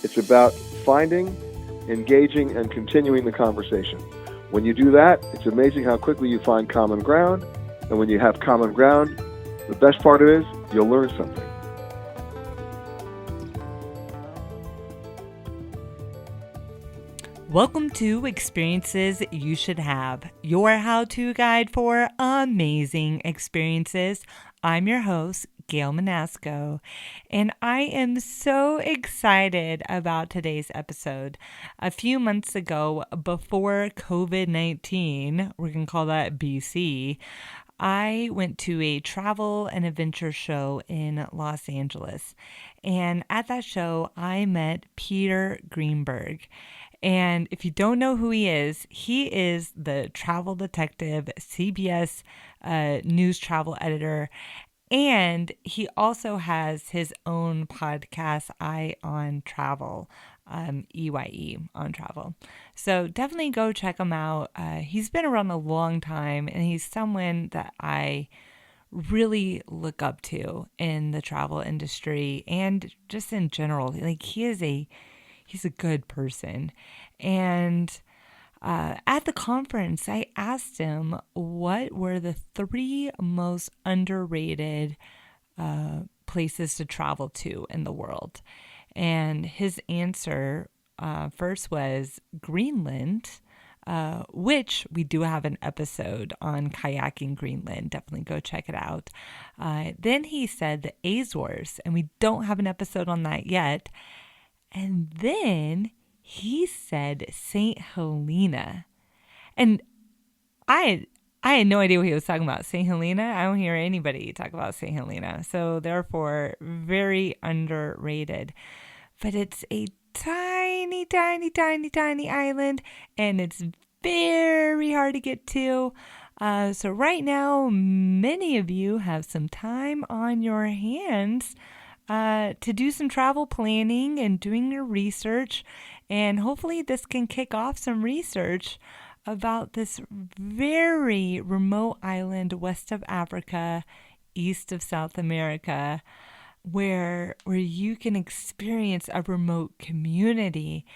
It's about finding, engaging, and continuing the conversation. When you do that, it's amazing how quickly you find common ground. And when you have common ground, the best part of it is you'll learn something. Welcome to Experiences You Should Have, your how-to guide for amazing experiences. I'm your host, Gail Manasco, and I am so excited about today's episode. A few months ago, before COVID-19, we're going to call that BC, I went to a travel and adventure show in Los Angeles. And at that show, I met Peter Greenberg. And if you don't know who he is the travel detective, CBS news travel editor, and he also has his own podcast, Eye on Travel, EYE on Travel. So definitely go check him out. He's been around a long time, and he's someone that I really look up to in the travel industry and just in general. Like he's a good person. And at the conference, I asked him what were the 3 most underrated places to travel to in the world. And his answer first was Greenland, which we do have an episode on kayaking Greenland. Definitely go check it out. Then he said the Azores, and we don't have an episode on that yet. And then he said St. Helena. And I had no idea what he was talking about. St. Helena? I don't hear anybody talk about St. Helena. So therefore, very underrated. But it's a tiny, tiny, tiny, tiny island. And it's very hard to get to. So right now, many of you have some time on your hands to do some travel planning and doing your research. And hopefully this can kick off some research about this very remote island west of Africa, east of South America, where you can experience a remote community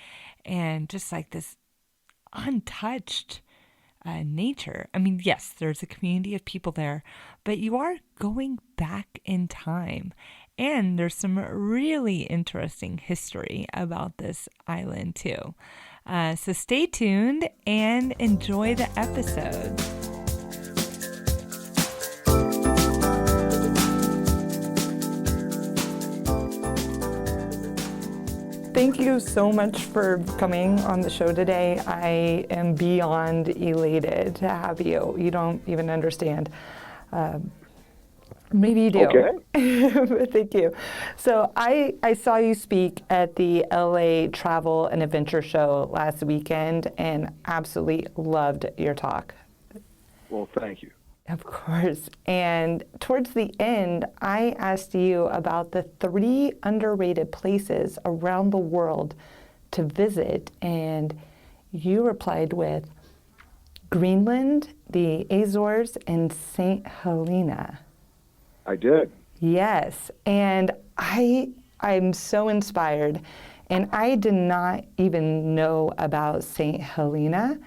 and just like this untouched nature. I mean, yes, there's a community of people there, but you are going back in time. And there's some really interesting history about this island too. So stay tuned and enjoy the episode. Thank you so much for coming on the show today. I am beyond elated to have you. You don't even understand. Maybe you do. Okay. Thank you. So I saw you speak at the LA Travel and Adventure Show last weekend and absolutely loved your talk. Well, thank you. Of course. And towards the end, I asked you about the 3 underrated places around the world to visit. And you replied with Greenland, the Azores, and St. Helena. I did. Yes, and I'm so inspired, and I did not even know about St. Helena,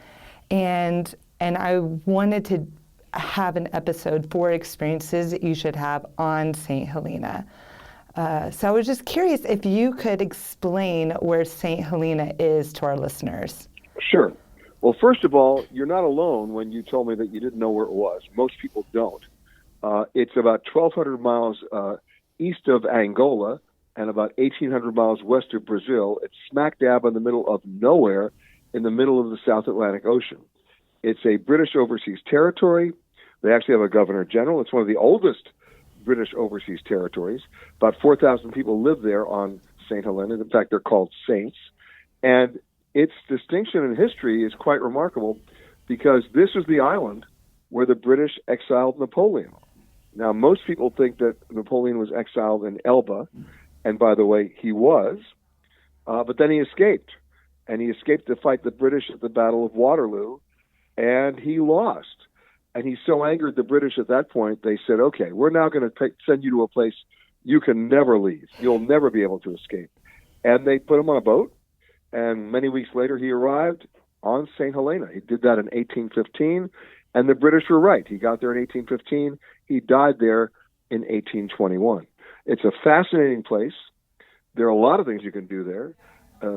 and I wanted to have an episode for experiences that you should have on St. Helena. So I was just curious if you could explain where St. Helena is to our listeners. Sure. Well, first of all, you're not alone when you told me that you didn't know where it was. Most people don't. It's about 1,200 miles east of Angola and about 1,800 miles west of Brazil. It's smack dab in the middle of nowhere in the middle of the South Atlantic Ocean. It's a British overseas territory. They actually have a governor general. It's one of the oldest British overseas territories. About 4,000 people live there on St. Helena. In fact, they're called saints. And its distinction in history is quite remarkable because this was the island where the British exiled Napoleon. Now, most people think that Napoleon was exiled in Elba, and by the way, he was, but then he escaped, and he escaped to fight the British at the Battle of Waterloo, and he lost. And he so angered the British at that point, they said, okay, we're now going to send you to a place you can never leave. You'll never be able to escape. And they put him on a boat, and many weeks later he arrived on St. Helena. He did that in 1815, and the British were right. He got there in 1815. He died there in 1821. It's a fascinating place. There are a lot of things you can do there.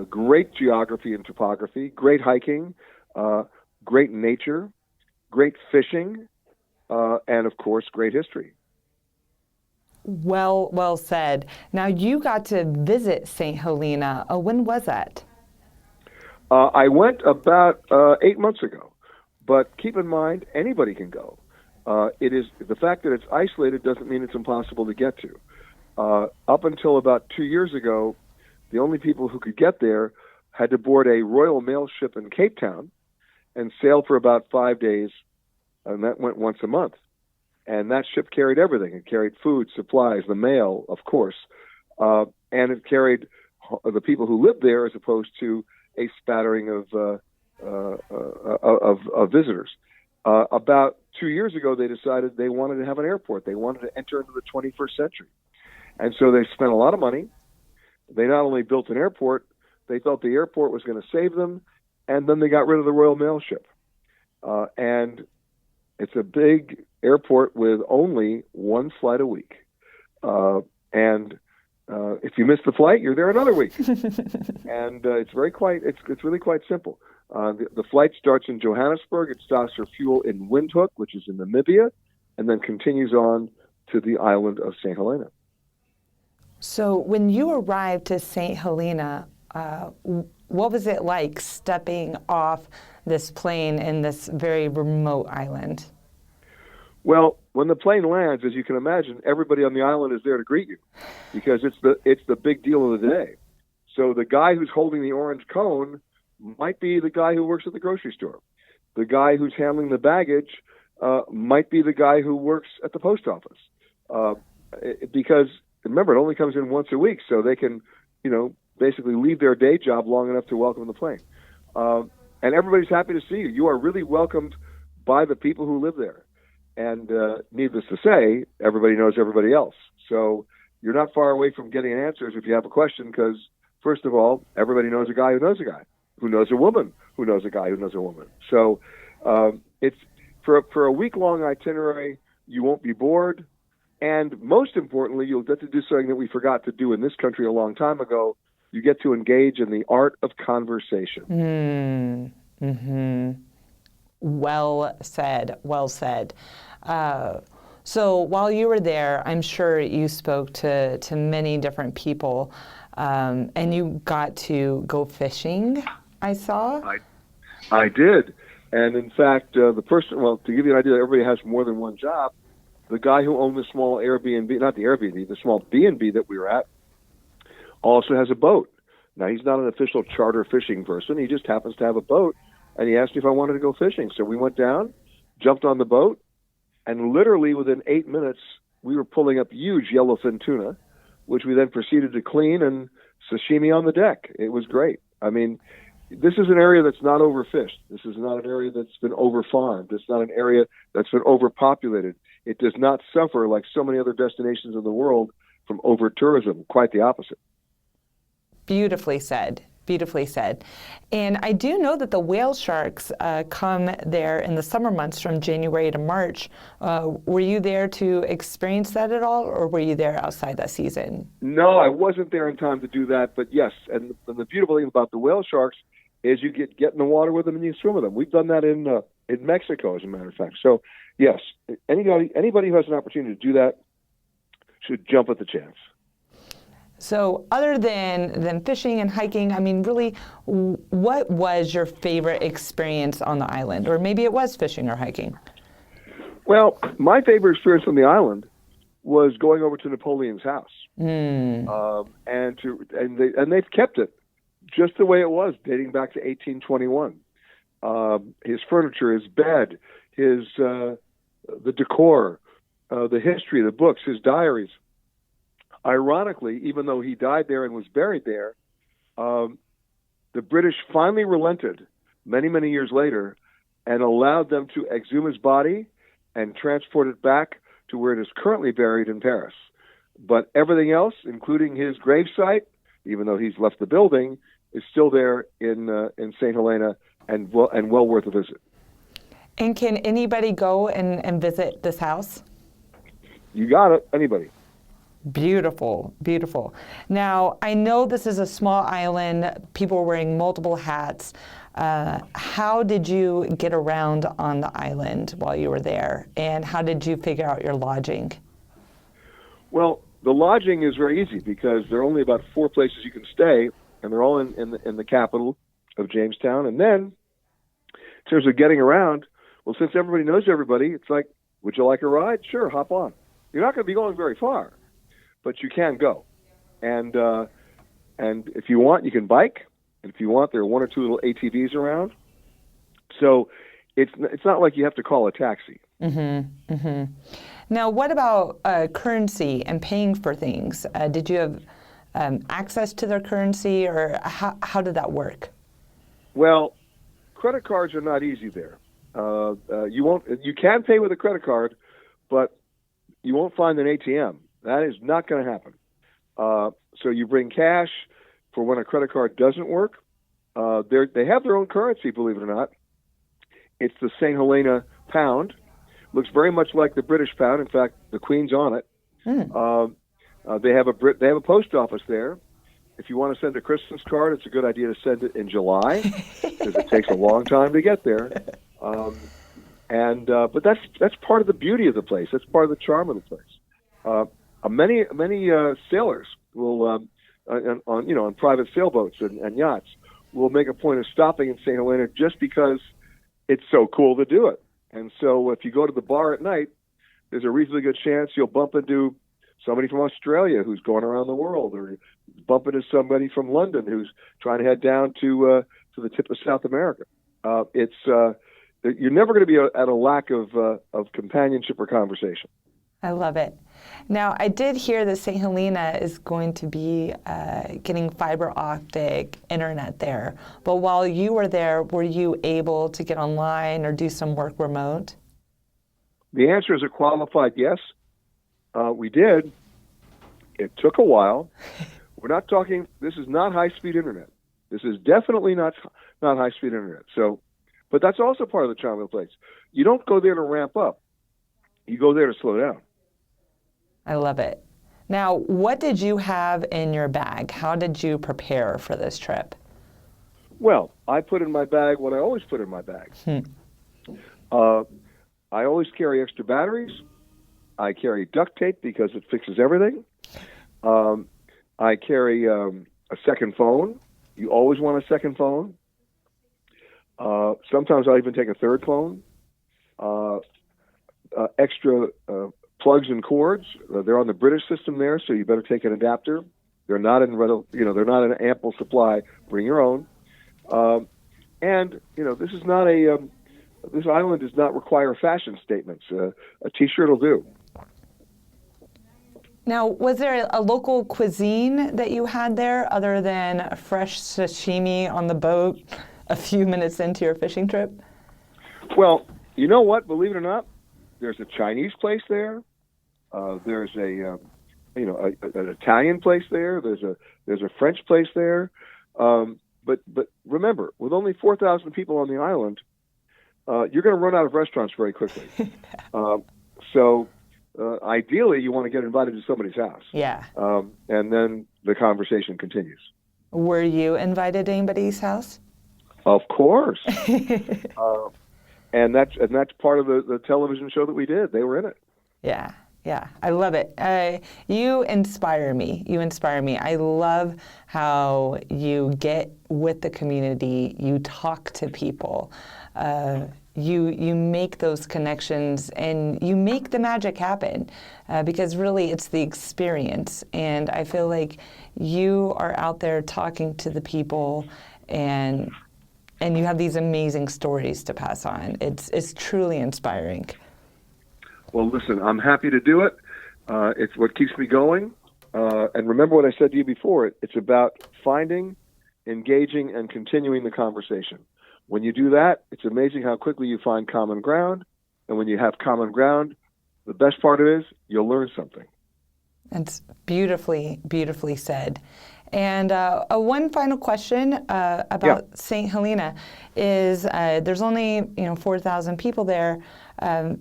Great geography and topography, great hiking, great nature, great fishing, and of course, great history. Well said. Now, you got to visit St. Helena. When was that? I went about 8 months ago, but keep in mind, anybody can go. It is the fact that it's isolated doesn't mean it's impossible to get to. Up until about 2 years ago, the only people who could get there had to board a Royal Mail ship in Cape Town and sail for about 5 days, and that went once a month. And that ship carried everything. It carried food, supplies, the mail, of course, and it carried the people who lived there as opposed to a spattering of visitors. About 2 years ago, they decided they wanted to have an airport. They wanted to enter into the 21st century. And so they spent a lot of money. They not only built an airport, they felt the airport was going to save them, and then they got rid of the Royal Mail ship. And it's a big airport with only one flight a week. And if you miss the flight, you're there another week. And it's really quite simple. The flight starts in Johannesburg. It stops for fuel in Windhoek, which is in Namibia, and then continues on to the island of St. Helena. So when you arrived to St. Helena, what was it like stepping off this plane in this very remote island? Well, when the plane lands, as you can imagine, everybody on the island is there to greet you because it's the big deal of the day. So the guy who's holding the orange cone might be the guy who works at the grocery store. The guy who's handling the baggage might be the guy who works at the post office. Because remember, it only comes in once a week, so they can, basically leave their day job long enough to welcome the plane. And everybody's happy to see you. You are really welcomed by the people who live there. And needless to say, everybody knows everybody else. So you're not far away from getting answers if you have a question, because, first of all, everybody knows a guy who knows a guy, who knows a woman who knows a guy who knows a woman. So it's for a week-long itinerary, you won't be bored. And most importantly, you'll get to do something that we forgot to do in this country a long time ago. You get to engage in the art of conversation. Mm-hmm. Well said. Well said. So while you were there, I'm sure you spoke to many different people, and you got to go fishing, I saw. I did. And in fact, to give you an idea, everybody has more than one job. The guy who owned the small Airbnb, not the Airbnb, the small B&B that we were at, also has a boat. Now, he's not an official charter fishing person. He just happens to have a boat. And he asked me if I wanted to go fishing. So we went down, jumped on the boat, and literally within 8 minutes, we were pulling up huge yellowfin tuna, which we then proceeded to clean and sashimi on the deck. It was great. I mean, this is an area that's not overfished. This is not an area that's been overfarmed. It's not an area that's been overpopulated. It does not suffer, like so many other destinations in the world, from over-tourism. Quite the opposite. Beautifully said. Beautifully said. And I do know that the whale sharks come there in the summer months from January to March. Were you there to experience that at all, or were you there outside that season? No, I wasn't there in time to do that, but yes. And the beautiful thing about the whale sharks is you get in the water with them and you swim with them. We've done that in Mexico, as a matter of fact. So, yes, anybody who has an opportunity to do that should jump at the chance. So other than fishing and hiking, I mean, really, what was your favorite experience on the island? Or maybe it was fishing or hiking. Well, my favorite experience on the island was going over to Napoleon's house. And they've kept it just the way it was, dating back to 1821. His furniture, his bed, the decor, the history, the books, his diaries. Ironically, even though he died there and was buried there, the British finally relented many, many years later and allowed them to exhume his body and transport it back to where it is currently buried in Paris. But everything else, including his gravesite, even though he's left the building, is still there in St. Helena and well worth a visit. And can anybody go and visit this house? You got it. Anybody. Beautiful, beautiful. Now, I know this is a small island. People are wearing multiple hats. How did you get around on the island while you were there? And how did you figure out your lodging? Well, the lodging is very easy because there are only about 4 places you can stay, and they're all in the capital of Jamestown. And then, in terms of getting around, well, since everybody knows everybody, it's like, would you like a ride? Sure, hop on. You're not going to be going very far, but you can go. And if you want, you can bike. And if you want, there are 1 or 2 little ATVs around. So it's not like you have to call a taxi. Mm-hmm, mm-hmm. Now, what about currency and paying for things? Did you have access to their currency, or how did that work? Well, credit cards are not easy there. You can pay with a credit card, but you won't find an ATM. That is not going to happen. So you bring cash for when a credit card doesn't work. They have their own currency, believe it or not. It's the St. Helena pound. Looks very much like the British pound. In fact, the Queen's on it. They have a post office there. If you want to send a Christmas card, it's a good idea to send it in July because it takes a long time to get there. But that's part of the beauty of the place. That's part of the charm of the place. Many sailors will on private sailboats and yachts will make a point of stopping in St. Helena just because it's so cool to do it. And so if you go to the bar at night, there's a reasonably good chance you'll bump into somebody from Australia who's going around the world, or bump into somebody from London who's trying to head down to the tip of South America. You're never going to be at a lack of companionship or conversation. I love it. Now, I did hear that St. Helena is going to be getting fiber optic internet there. But while you were there, were you able to get online or do some work remote? The answer is a qualified yes. We did. It took a while. We're not talking, this is not high-speed internet. This is definitely not high-speed internet. But that's also part of the charm of the place. You don't go there to ramp up. You go there to slow down. I love it. Now, what did you have in your bag? How did you prepare for this trip? Well, I put in my bag what I always put in my bag. I always carry extra batteries. I carry duct tape because it fixes everything. I carry a second phone. You always want a second phone. Sometimes I'll even take a third phone. Extra plugs and cords. They're on the British system there, so you better take an adapter. They're not in ample supply. Bring your own. This is not this island does not require fashion statements. A T-shirt will do. Now, was there a local cuisine that you had there other than fresh sashimi on the boat a few minutes into your fishing trip? Well, you know what? Believe it or not, there's a Chinese place there. There's an Italian place there. There's a French place there. But remember, with only 4,000 people on the island, you're going to run out of restaurants very quickly. Ideally, you want to get invited to somebody's house. Yeah. And then the conversation continues. Were you invited to anybody's house? Of course. And that's part of the television show that we did. They were in it. Yeah. Yeah, I love it. You inspire me. I love how you get with the community. You talk to people. You make those connections and you make the magic happen because really it's the experience. And I feel like you are out there talking to the people and you have these amazing stories to pass on. It's truly inspiring. Well, listen, I'm happy to do it. It's what keeps me going. And remember what I said to you before. It's about finding, engaging, and continuing the conversation. When you do that, it's amazing how quickly you find common ground. And when you have common ground, the best part of it is you'll learn something. That's beautifully, beautifully said. And one final question about St. Helena is there's only 4,000 people there.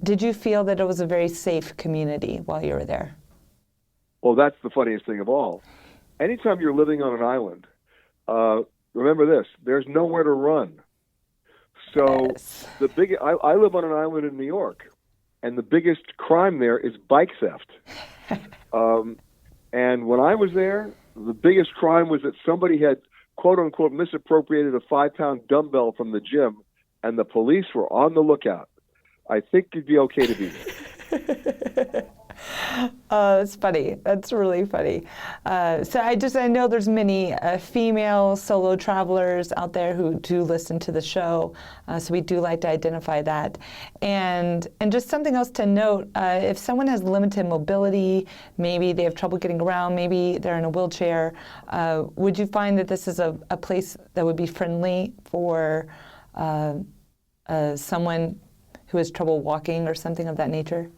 Did you feel that it was a very safe community while you were there? Well, that's the funniest thing of all. Anytime you're living on an island, remember this: there's nowhere to run. So Yes. I live on an island in New York, and the biggest crime there is bike theft. And when I was there, the biggest crime was that somebody had, quote unquote, misappropriated a 5-pound dumbbell from the gym, and the police were on the lookout. I think you'd be okay to be there. That's funny. That's really funny. So I know there's many female solo travelers out there who do listen to the show. So we do like to identify that. And just something else to note, if someone has limited mobility, maybe they have trouble getting around, maybe they're in a wheelchair, would you find that this is a place that would be friendly for someone who has trouble walking or something of that nature?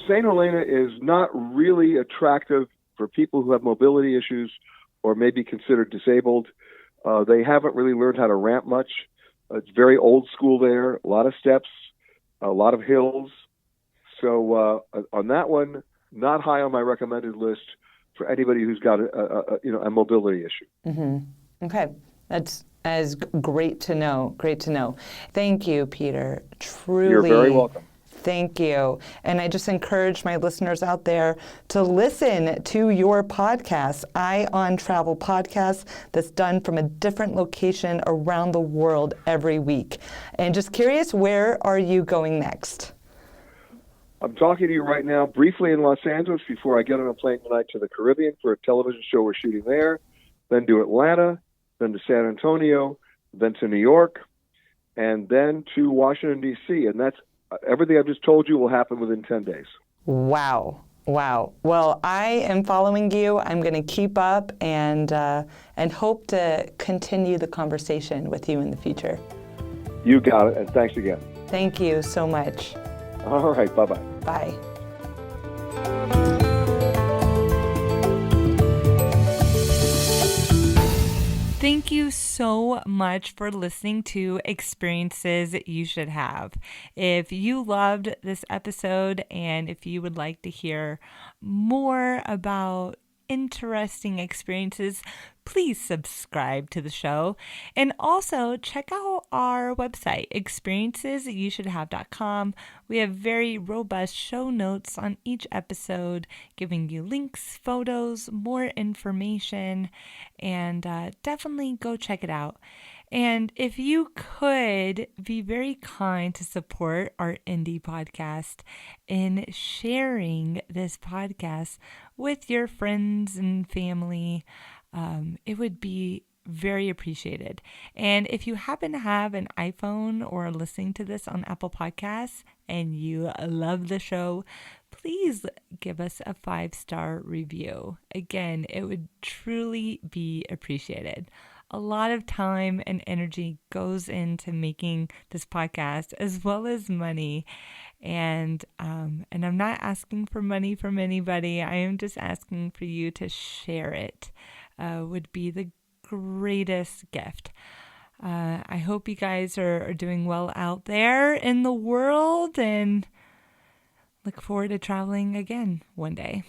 St. Helena is not really attractive for people who have mobility issues or may be considered disabled. They haven't really learned how to ramp much. It's very old school there, a lot of steps, a lot of hills. So on that one, not high on my recommended list for anybody who's got a mobility issue. Mm-hmm. Okay, that's great to know. Great to know. Thank you, Peter. Truly. You're very welcome. Thank you. And I just encourage my listeners out there to listen to your podcast, Eye on Travel podcast, that's done from a different location around the world every week. And just curious, where are you going next? I'm talking to you right now briefly in Los Angeles before I get on a plane tonight to the Caribbean for a television show we're shooting there, then to Atlanta, then to San Antonio, then to New York, and then to Washington, D.C. And that's everything I've just told you will happen within 10 days. Wow. Wow. Well, I am following you. I'm going to keep up and hope to continue the conversation with you in the future. You got it, and thanks again. Thank you so much. All right. Bye-bye. Bye. Thank you so much for listening to Experiences You Should Have. If you loved this episode and if you would like to hear more about interesting experiences, please subscribe to the show. And also check out our website, experiencesyoushouldhave.com. We have very robust show notes on each episode, giving you links, photos, more information, and definitely go check it out. And if you could be very kind to support our indie podcast in sharing this podcast with your friends and family, it would be very appreciated. And if you happen to have an iPhone or are listening to this on Apple Podcasts and you love the show, please give us a 5-star review. Again, it would truly be appreciated. A lot of time and energy goes into making this podcast, as well as money. And I'm not asking for money from anybody. I am just asking for you to share it. Would be the greatest gift. I hope you guys are doing well out there in the world, and look forward to traveling again one day.